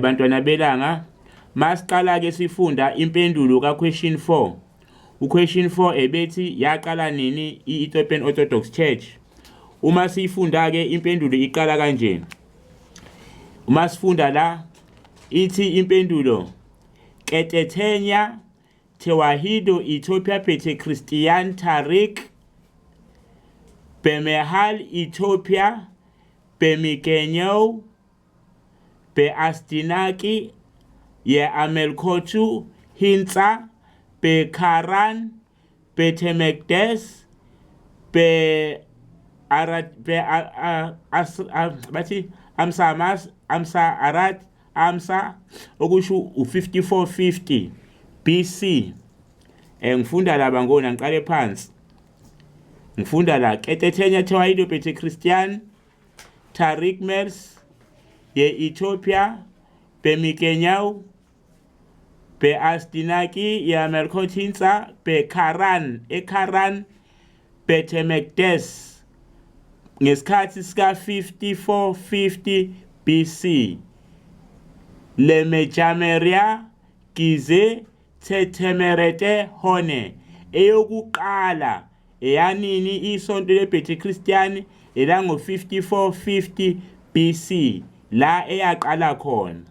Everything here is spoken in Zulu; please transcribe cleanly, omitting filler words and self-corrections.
Bantwana belanga, masiqala ke sifunda impendulo ka question 4. Question 4 ebethi yaqala nini i-Ethiopian Orthodox Church? Uma sifunda ke impendulo iqala kanje. Uma sifunda la ithi impendulo Ketethenya Tewahido Ethiopia Pete Christian Tarik Bemehal Ethiopia Bemikenyo Be Astinaki Ye Amelkotu Hinsa Be Karan Be Temekdes Be Arat Be Amsa Arat Amsa okusho u5450 BC. Ngifunda laba ngona ngiqale phansi. Ngifunda la Ketethenya Tewahido Pete Christian Tarik Mers ye Ethiopia be Mikenyau be Astinaki ye Melkotinsa be Karan eKaran be Temekdes ngesikhathi sika 5450 BC. Le Mejameria Gize Tetemerete Hone eyokuqala eyanini isonto lePete Christian elango 5450 BC la eyaqala khona.